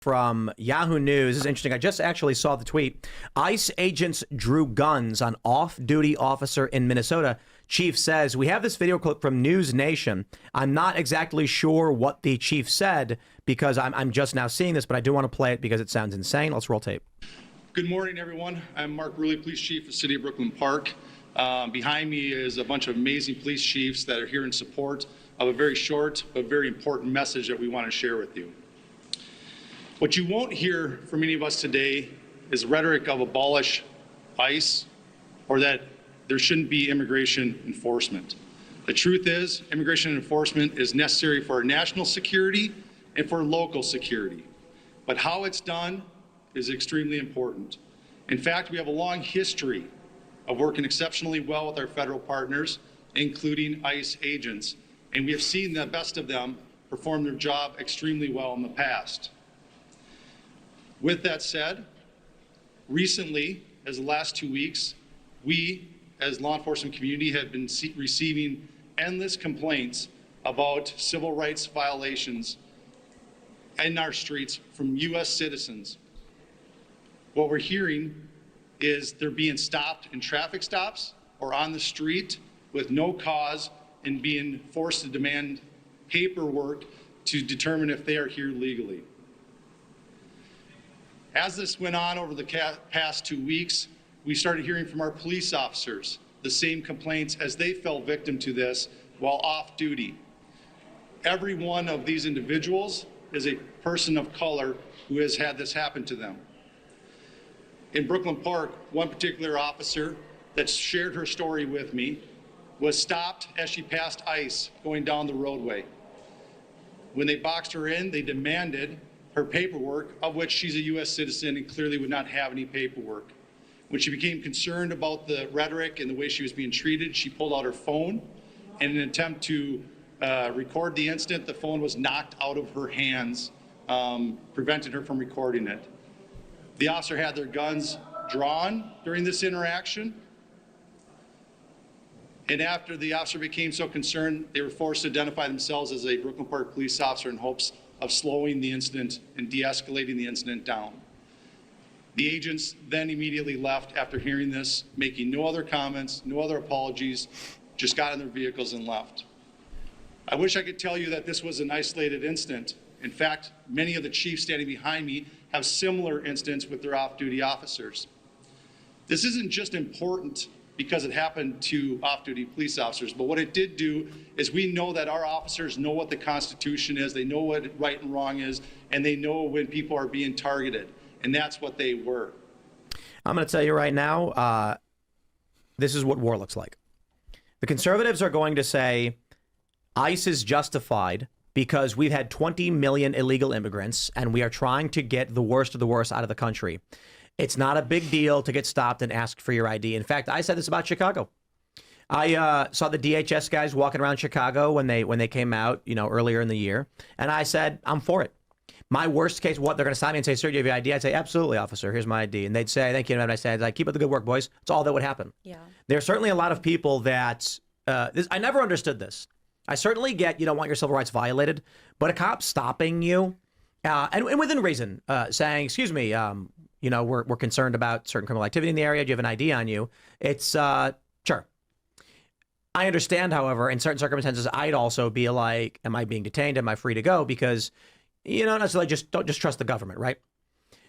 from Yahoo News. This is interesting. I just actually saw the tweet. ICE agents drew guns on off-duty officer in Minnesota. Chief says, we have this video clip from News Nation. I'm not exactly sure what the chief said because I'm just now seeing this, but I do want to play it because it sounds insane. Let's roll tape. Good morning, everyone. I'm Mark Ruley, Police Chief of the City of Brooklyn Park. Behind me is a bunch of amazing police chiefs that are here in support of a very short but very important message that we want to share with you. What you won't hear from any of us today is rhetoric of abolish ICE or that there shouldn't be immigration enforcement. The truth is, immigration enforcement is necessary for our national security and for local security. But how it's done is extremely important. In fact, we have a long history of working exceptionally well with our federal partners, including ICE agents, and we have seen the best of them perform their job extremely well in the past. With that said, recently, as the last 2 weeks, we, as law enforcement community, have been receiving endless complaints about civil rights violations in our streets from U.S. citizens. What we're hearing is they're being stopped in traffic stops or on the street with no cause and being forced to demand paperwork to determine if they are here legally. As this went on over the past 2 weeks, we started hearing from our police officers the same complaints as they fell victim to this while off duty. Every one of these individuals is a person of color who has had this happen to them. In Brooklyn Park, one particular officer that shared her story with me was stopped as she passed ICE going down the roadway. When they boxed her in, they demanded her paperwork, of which she's a U.S. citizen and clearly would not have any paperwork. When she became concerned about the rhetoric and the way she was being treated, she pulled out her phone. In an attempt to record the incident, the phone was knocked out of her hands, prevented her from recording it. The officer had their guns drawn during this interaction. And after the officer became so concerned, they were forced to identify themselves as a Brooklyn Park police officer in hopes of slowing the incident and de-escalating the incident down. The agents then immediately left after hearing this, making no other comments, no other apologies, just got in their vehicles and left. I wish I could tell you that this was an isolated incident. In fact, many of the chiefs standing behind me have similar incidents with their off-duty officers. This isn't just important because it happened to off-duty police officers, but what it did do is we know that our officers know what the Constitution is, they know what right and wrong is, and they know when people are being targeted, and that's what they were. I'm going to tell you right now, this is what war looks like. The conservatives are going to say ICE is justified because we've had 20 million illegal immigrants, and we are trying to get the worst of the worst out of the country. It's not a big deal to get stopped and asked for your ID. In fact, I said this about Chicago. I saw the DHS guys walking around Chicago when they came out, earlier in the year, and I said, I'm for it. My worst case, what they're going to stop me and say, "Sir, do you have your ID?" I'd say, "Absolutely, officer. Here's my ID." And they'd say, "Thank you." And I said, "Keep up the good work, boys." It's all that would happen. Yeah. There's certainly a lot of people that I never understood this. I certainly get you don't want your civil rights violated, but a cop stopping you and within reason, saying, "Excuse me, we're concerned about certain criminal activity in the area. Do you have an ID on you?" It's sure. I understand, however, in certain circumstances, I'd also be like, "Am I being detained? Am I free to go?" Because not necessarily don't just trust the government, right?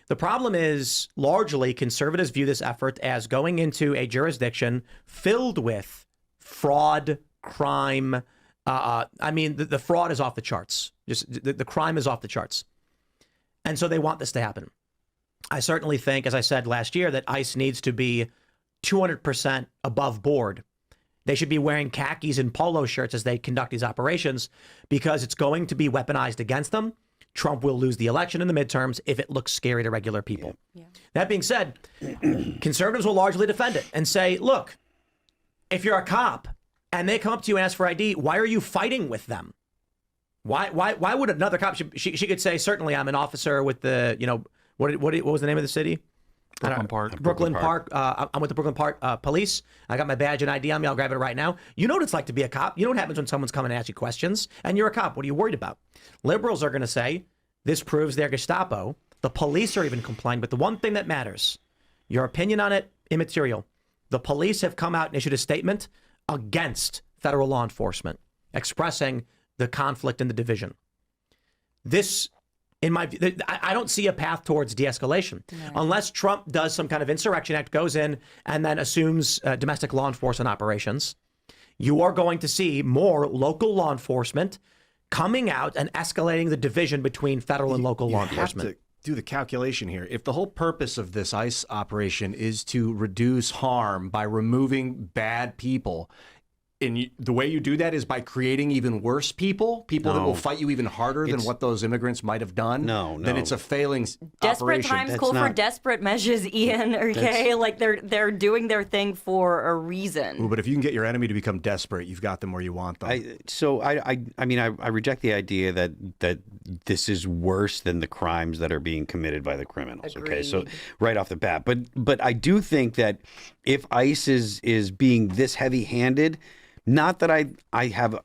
The problem is largely conservatives view this effort as going into a jurisdiction filled with fraud, crime. The fraud is off the charts. Just the crime is off the charts. And so they want this to happen. I certainly think, as I said last year, that ICE needs to be 200% above board. They should be wearing khakis and polo shirts as they conduct these operations because it's going to be weaponized against them. Trump will lose the election in the midterms if it looks scary to regular people. Yeah. That being said, conservatives will largely defend it and say, look, if you're a cop and they come up to you and ask for ID, why are you fighting with them? Why would another cop, she could say, certainly I'm an officer with the, what was the name of the city? Brooklyn Park. Brooklyn Park. I'm with the Brooklyn Park police. I got my badge and ID on me. I'll grab it right now. You know what it's like to be a cop. You know what happens when someone's coming and asks you questions, and you're a cop. What are you worried about? Liberals are going to say, This proves they're Gestapo. The police are even complying. But the one thing that matters, your opinion on it, immaterial. The police have come out and issued a statement against federal law enforcement, expressing the conflict and the division. This, in my view, I don't see a path towards de-escalation unless Trump does some kind of insurrection act, goes in and then assumes domestic law enforcement operations. You are going to see more local law enforcement coming out and escalating the division between federal and local law enforcement. You have to do the calculation here. If the whole purpose of this ICE operation is to reduce harm by removing bad people, and the way you do that is by creating even worse people that will fight you even harder than what those immigrants might have done. Then it's a failing Desperate operation. times call for desperate measures, Ian. Okay, like they're doing their thing for a reason. Ooh, but if you can get your enemy to become desperate, you've got them where you want them. I reject the idea that this is worse than the crimes that are being committed by the criminals. Agreed. Okay, so right off the bat, but I do think that if ICE is being this heavy-handed. Not that I have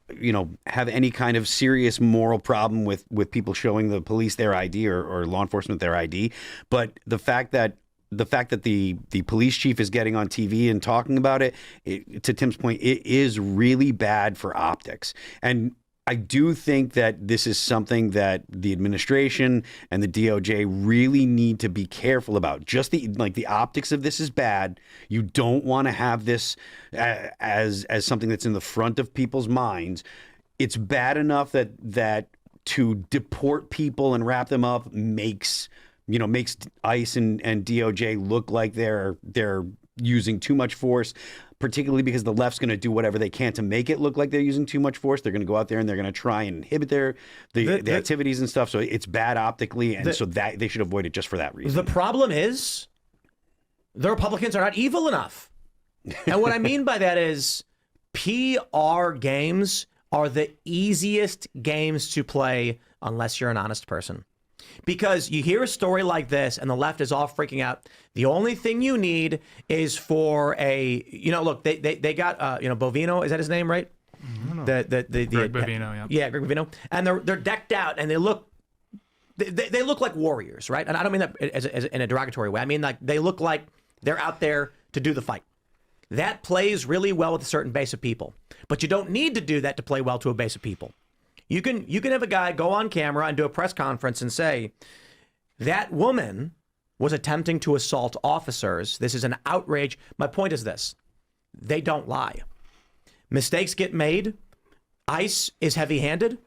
any kind of serious moral problem with people showing the police their ID or law enforcement their ID, but the fact that the police chief is getting on TV and talking about it, to Tim's point, it is really bad for optics. And I do think that this is something that the administration and the DOJ really need to be careful about. Just the optics of this is bad. You don't want to have this as something that's in the front of people's minds. It's bad enough that to deport people and wrap them up makes ICE and DOJ look like they're using too much force, particularly because the left's going to do whatever they can to make it look like they're using too much force. They're going to go out there and they're going to try and inhibit the activities and stuff. So it's bad optically, and so that they should avoid it just for that reason. The problem is the Republicans are not evil enough. And what I mean by that is PR games are the easiest games to play unless you're an honest person. Because you hear a story like this and the left is all freaking out. The only thing you need is for look, they got, Bovino, is that his name, right? Greg Bovino, yeah. Yeah, Greg Bovino. And they're decked out and they look like warriors, right? And I don't mean that as in a derogatory way. I mean, like, they look like they're out there to do the fight. That plays really well with a certain base of people. But you don't need to do that to play well to a base of people. You can have a guy go on camera and do a press conference and say, that woman was attempting to assault officers. This is an outrage. My point is this. They don't lie. Mistakes get made. ICE is heavy-handed.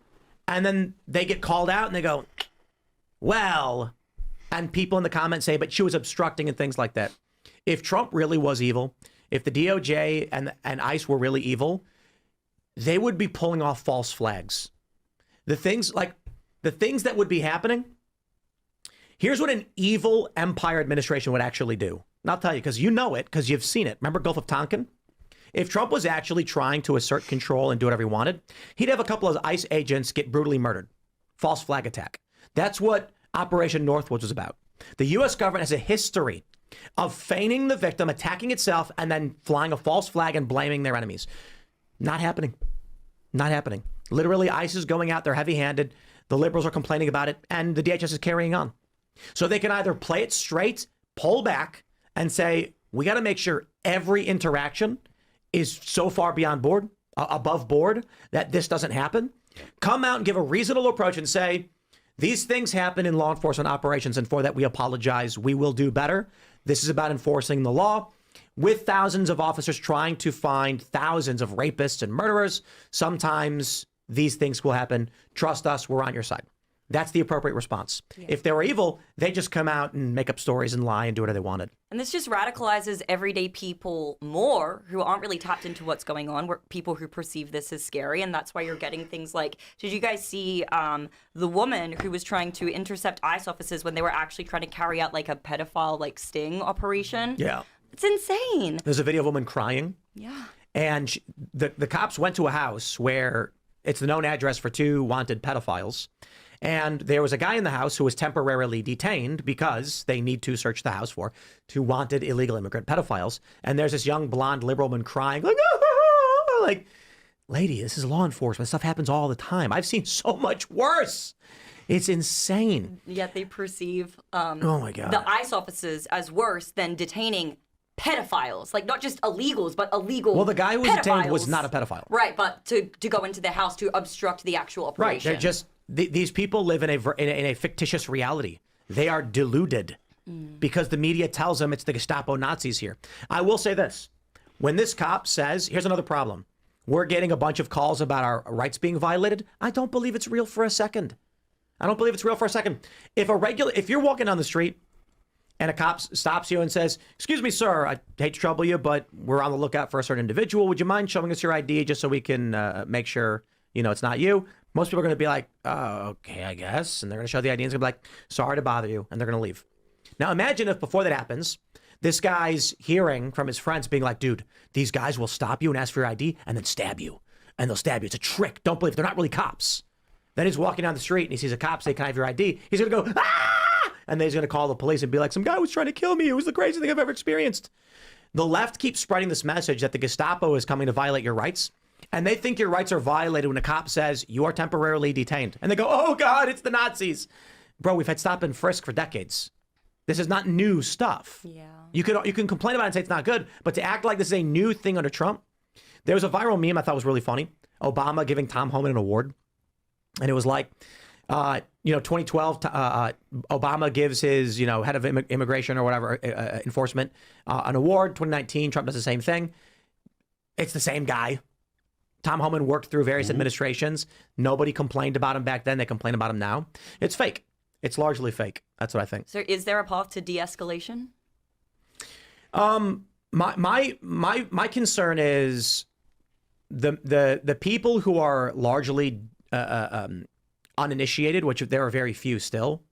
And then they get called out and they go, well, and people in the comments say, but she was obstructing and things like that. If Trump really was evil, if the DOJ and ICE were really evil, they would be pulling off false flags. The things that would be happening. Here's what an evil empire administration would actually do. And I'll tell you, because you know it, because you've seen it. Remember Gulf of Tonkin? If Trump was actually trying to assert control and do whatever he wanted, he'd have a couple of ICE agents get brutally murdered. False flag attack. That's what Operation Northwoods was about. The U.S. government has a history of feigning the victim, attacking itself, and then flying a false flag and blaming their enemies. Not happening. Not happening. Literally, ICE is going out there heavy-handed. The liberals are complaining about it, and the DHS is carrying on. So they can either play it straight, pull back, and say, we got to make sure every interaction is so far above board, that this doesn't happen. Come out and give a reasonable approach and say, these things happen in law enforcement operations, and for that we apologize. We will do better. This is about enforcing the law. With thousands of officers trying to find thousands of rapists and murderers, sometimes these things will happen. Trust us, we're on your side. That's the appropriate response. Yeah. If they were evil, they just come out and make up stories and lie and do whatever they wanted. And this just radicalizes everyday people more who aren't really tapped into what's going on, people who perceive this as scary. And that's why you're getting things like, did you guys see the woman who was trying to intercept ICE officers when they were actually trying to carry out like a pedophile sting operation? Yeah. It's insane. There's a video of a woman crying. Yeah. And the cops went to a house where it's the known address for two wanted pedophiles. And there was a guy in the house who was temporarily detained because they need to search the house for two wanted illegal immigrant pedophiles. And there's this young blonde liberal woman crying like, ah! Like, lady, this is law enforcement. Stuff happens all the time. I've seen so much worse. It's insane. Yet they perceive Oh my God. the ICE officers as worse than detaining pedophiles. Like, not just illegals, but illegal Well, the guy who was detained was pedophiles. not a pedophile. Right, but to go into their house to obstruct the actual Right. operation. They're just these people live in a fictitious reality. They are deluded because the media tells them it's the Gestapo Nazis here. I will say this. When this cop says, here's another problem. We're getting a bunch of calls about our rights being violated. I don't believe it's real for a second. I don't believe it's real for a second. If you're walking down the street and a cop stops you and says, excuse me, sir, I hate to trouble you, but we're on the lookout for a certain individual. Would you mind showing us your ID just so we can make sure, it's not you? Most people are going to be like, oh, okay, I guess. And they're going to show the ID and it's going to be like, sorry to bother you. And they're going to leave. Now, imagine if before that happens, this guy's hearing from his friends being like, dude, these guys will stop you and ask for your ID and then stab you. And they'll stab you. It's a trick. Don't believe it. They're not really cops. Then he's walking down the street and he sees a cop say, can I have your ID? He's going to go, ah! And then he's going to call the police and be like, some guy was trying to kill me. It was the craziest thing I've ever experienced. The left keeps spreading this message that the Gestapo is coming to violate your rights. And they think your rights are violated when a cop says you are temporarily detained. And they go, oh, God, it's the Nazis. Bro, we've had stop and frisk for decades. This is not new stuff. Yeah. You can complain about it and say it's not good, but to act like this is a new thing under Trump. There was a viral meme I thought was really funny. Obama giving Tom Homan an award. And it was like, 2012, Obama gives his, head of immigration or whatever, enforcement, an award. 2019, Trump does the same thing. It's the same guy. Tom Homan worked through various administrations. Nobody complained about him back then. They complain about him now. It's fake. It's largely fake. That's what I think. So is there a path to de-escalation? My concern is the people who are largely uninitiated, which there are very few still,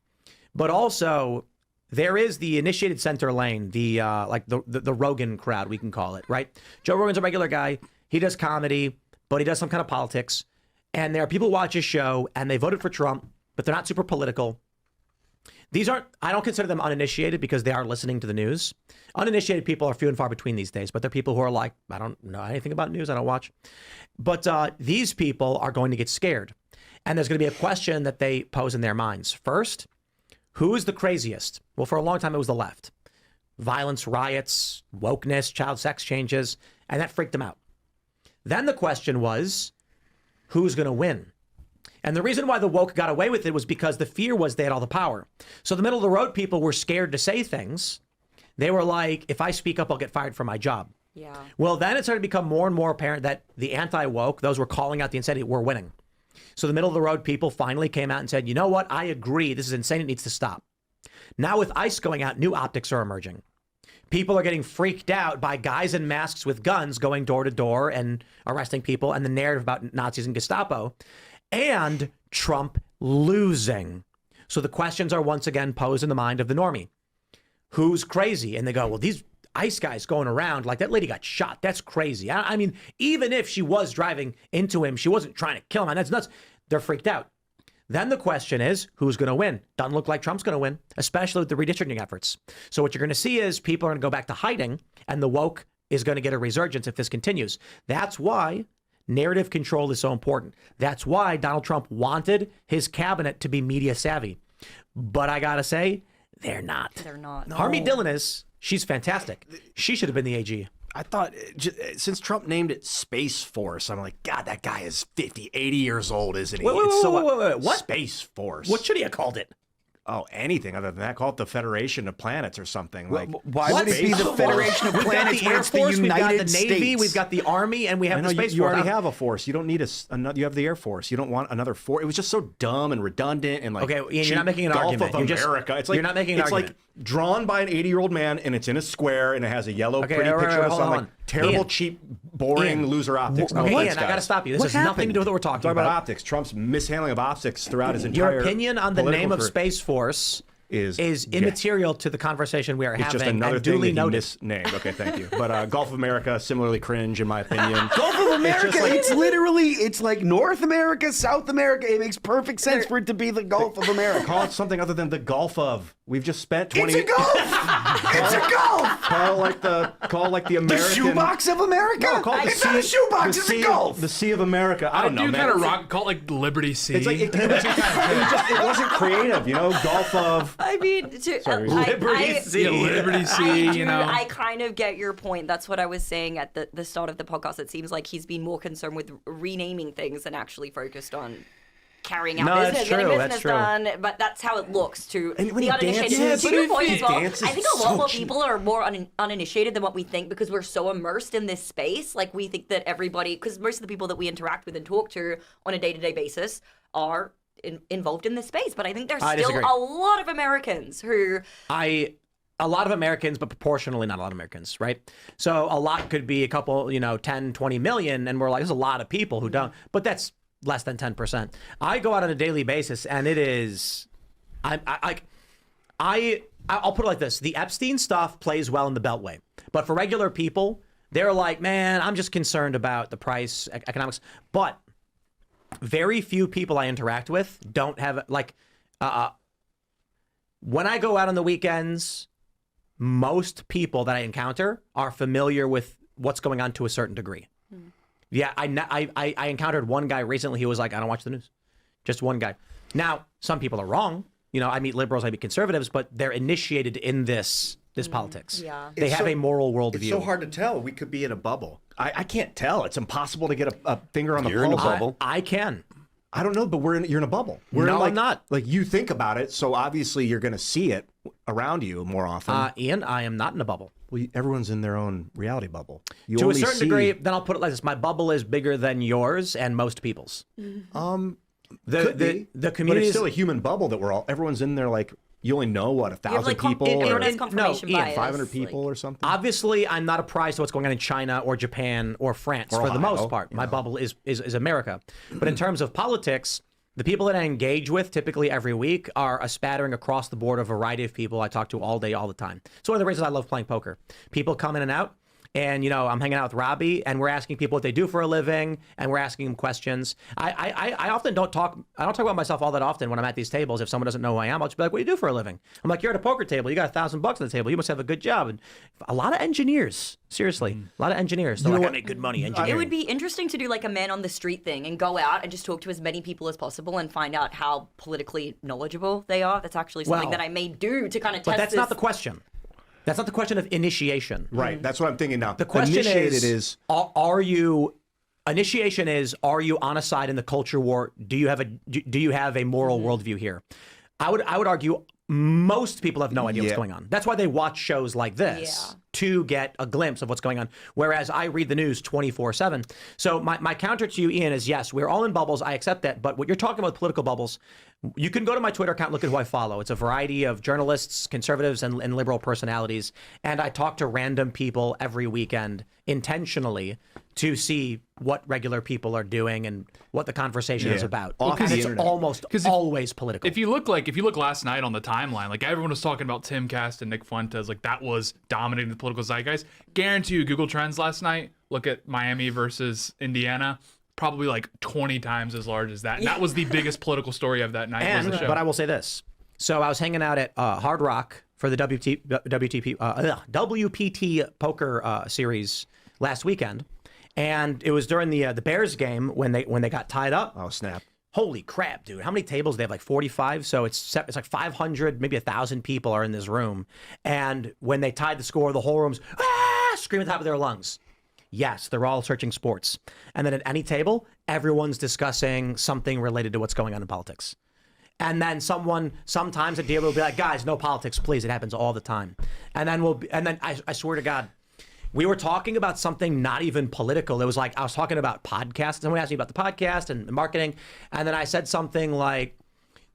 but also there is the initiated center lane, the Rogan crowd, we can call it, right? Joe Rogan's a regular guy. He does comedy, but he does some kind of politics. And there are people who watch his show and they voted for Trump, but they're not super political. I don't consider them uninitiated because they are listening to the news. Uninitiated people are few and far between these days, but they're people who are like, I don't know anything about news. I don't watch. But these people are going to get scared. And there's going to be a question that they pose in their minds. First, who is the craziest? Well, for a long time, it was the left. Violence, riots, wokeness, child sex changes, and that freaked them out. Then the question was, who's going to win? And the reason why the woke got away with it was because the fear was they had all the power. So the middle of the road people were scared to say things. They were like, if I speak up, I'll get fired from my job. Yeah. Well, then it started to become more and more apparent that the anti-woke, those were calling out the insanity, were winning. So the middle of the road people finally came out and said, you know what? I agree. This is insane. It needs to stop. Now with ICE going out, new optics are emerging. People are getting freaked out by guys in masks with guns going door to door and arresting people, and the narrative about Nazis and Gestapo, and Trump losing. So the questions are once again posed in the mind of the normie. Who's crazy? And they go, well, these ICE guys going around like that lady got shot. That's crazy. I mean, even if she was driving into him, she wasn't trying to kill him. And that's nuts. They're freaked out. Then the question is, who's going to win? Doesn't look like Trump's going to win, especially with the redistricting efforts. So what you're going to see is people are going to go back to hiding, and the woke is going to get a resurgence if this continues. That's why narrative control is so important. That's why Donald Trump wanted his cabinet to be media savvy. But I got to say, they're not. They're not. Harmy Dillon is. She's fantastic. She should have been the AG. I thought, since Trump named it Space Force, I'm like, God, that guy is 50, 80 years old, isn't he? Wait, what? Space Force. What should he have called it? Oh, anything other than that. Call it the Federation of Planets or something. Like, why would it be the Federation of Planets when it's the United We've got the Navy, States? we've got the Army, and we have the Space Force. You already have a force. You don't need you have the Air Force. You don't want another force. It was just so dumb and redundant and like. Okay, Ian, you're not making an Gulf argument. Of America. It's like, you're not making an argument. It's like drawn by an 80-year-old man, and it's in a square, and it has a yellow pretty picture of hold some on. like terrible, Ian. cheap, boring loser optics. Okay, Ian, I got to stop you. This has nothing to do with what we're talking about. Optics. Trump's mishandling of optics throughout his entire. Your opinion on the name of career Space Force is immaterial to the conversation we are having. It's just another and thing duly that he noted. misnamed. Okay, thank you. But Gulf of America, similarly cringe in my opinion. Gulf of America, It's just it's like North America, South America. It makes perfect sense for it to be the Gulf of America. Call it something other than the Gulf of. We've just spent 20. It's a Gulf! It's a Gulf! Call it like the The American shoebox of America? No, call it the It's not a shoebox, it's a golf. The Sea of America. I don't know, man. kind of rock, call it like Liberty Sea. It's like it wasn't creative, Golf of. I mean, Liberty Sea. Liberty Sea, I kind of get your point. That's what I was saying at the start of the podcast. It seems like he's been more concerned with renaming things than actually focused on carrying out business, getting business done. But that's how it looks to the uninitiated. To your point as well, I think a lot more people are more uninitiated than what we think because we're so immersed in this space. Like we think that everybody, because most of the people that we interact with and talk to on a day-to-day basis are involved in this space. But I think there's still a lot of Americans who... A lot of Americans, but proportionally not a lot of Americans, right? So a lot could be a couple, 10, 20 million, and we're like, there's a lot of people who don't, but that's less than 10%. I go out on a daily basis, and it is, I'll put it like this. The Epstein stuff plays well in the Beltway, but for regular people, they're like, man, I'm just concerned about the price, economics, but very few people I interact with don't have, when I go out on the weekends, most people that I encounter are familiar with what's going on to a certain degree. Yeah, I encountered one guy recently. He was like, I don't watch the news. Just one guy. Now, some people are wrong. I meet liberals, I meet conservatives, but they're initiated in this politics. Yeah. They have a moral worldview. It's so hard to tell. We could be in a bubble. I can't tell. It's impossible to get a finger on the pulse. You're in a bubble. I can. I don't know, but you're in a bubble. I'm not. Like you think about it, so obviously you're going to see it around you more often. Ian, I am not in a bubble. Well, everyone's in their own reality bubble. To a certain degree, then I'll put it like this: my bubble is bigger than yours and most people's. The community, but it's still a human bubble that everyone's in there. Like you only know what 1,000 people, or confirmation bias, 500 people, or something. Obviously, I'm not apprised to what's going on in China or Japan or France for the most part. My bubble is America. But in terms of politics, the people that I engage with typically every week are a spattering across the board, a variety of people I talk to all day, all the time. It's one of the reasons I love playing poker. People come in and out. And, I'm hanging out with Robbie, and we're asking people what they do for a living, and we're asking them questions. I often don't talk about myself all that often when I'm at these tables. If someone doesn't know who I am, I'll just be like, what do you do for a living? I'm like, you're at a poker table. You got $1,000 on the table. You must have a good job. And a lot of engineers, seriously, a lot of engineers. They're like, I make good money engineering. It would be interesting to do like a man on the street thing and go out and just talk to as many people as possible and find out how politically knowledgeable they are. That's actually something that I may do to kind of test this. But that's not the question. That's not the question of initiation. Right. That's what I'm thinking now. The question is, are you on a side in the culture war? Do you have a moral worldview here? I would argue most people have no idea what's going on. That's why they watch shows like this to get a glimpse of what's going on. Whereas I read the news 24/7. So my counter to you, Ian, is yes, we're all in bubbles. I accept that. But what you're talking about, political bubbles, you can go to my Twitter account, look at who I follow. It's a variety of journalists, conservatives, and liberal personalities. And I talk to random people every weekend intentionally to see what regular people are doing and what the conversation is about. And it's almost always political. If you look last night on the timeline, like everyone was talking about Timcast and Nick Fuentes, like that was dominating the political zeitgeist. Guarantee you Google Trends last night, look at Miami versus Indiana, probably like 20 times as large as that. And that was the biggest political story of that night. But I will say this. So I was hanging out at Hard Rock for the WPT poker series last weekend. And it was during the Bears game when they got tied up. Oh, snap. Holy crap, dude. How many tables? They have like 45. So it's like 500, maybe 1,000 people are in this room. And when they tied the score, the whole room's screaming at the top of their lungs. Yes, they're all searching sports. And then at any table, everyone's discussing something related to what's going on in politics. And then sometimes a dealer will be like, guys, no politics, please. It happens all the time. And then I swear to God, we were talking about something not even political. It was like I was talking about podcasts. Someone asked me about the podcast and marketing. And then I said something like,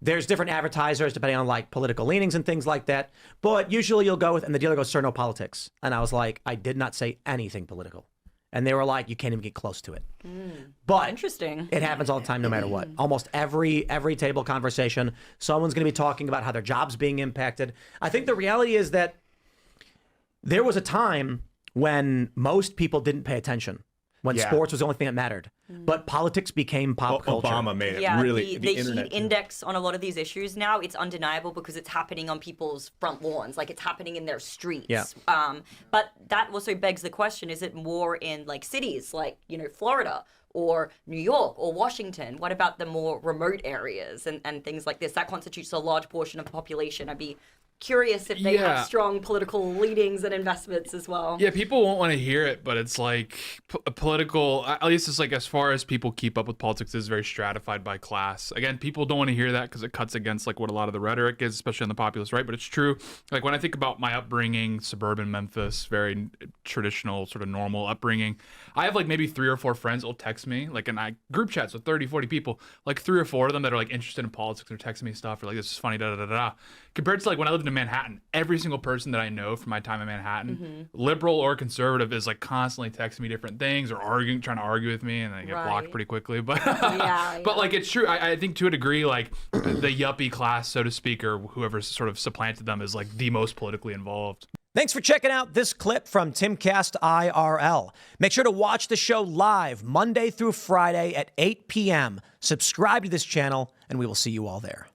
there's different advertisers depending on like political leanings and things like that. But usually you'll go with, and the dealer goes, sir, no politics. And I was like, I did not say anything political. And they were like, you can't even get close to it. But interesting. It happens all the time, no matter what. Almost every table conversation, someone's going to be talking about how their job's being impacted. I think the reality is that there was a time when most people didn't pay attention. when Yeah. sports was the only thing that mattered. But politics became pop culture. Obama made it Yeah, really the internet. heat index on a lot of these issues now, it's undeniable because it's happening on people's front lawns, like it's happening in their streets. Yeah. But that also begs the question, is it more in like cities like, Florida or New York or Washington? What about the more remote areas and things like this? That constitutes a large portion of the population. I'd be curious if they Yeah. have strong political leadings and investments as well. Yeah, people won't want to hear it, but it's like political, at least it's like as far as people keep up with politics, is very stratified by class. Again, people don't want to hear that because it cuts against like what a lot of the rhetoric is, especially on the populist right, but it's true. Like when I think about my upbringing, suburban Memphis, very traditional, sort of normal upbringing, I have like maybe 3 or 4 friends that will text me, like in group chats with 30, 40 people, like 3 or 4 of them that are like interested in politics or texting me stuff or like, this is funny, da da da da. Compared to like when I lived in Manhattan, every single person that I know from my time in Manhattan, liberal or conservative, is like constantly texting me different things or trying to argue with me, and I get blocked Right. pretty quickly. But Yeah, but like it's true. I think to a degree, like the yuppie class, so to speak, or whoever sort of supplanted them, is like the most politically involved. Thanks for checking out this clip from Timcast IRL. Make sure to watch the show live Monday through Friday at 8 p.m. Subscribe to this channel, and we will see you all there.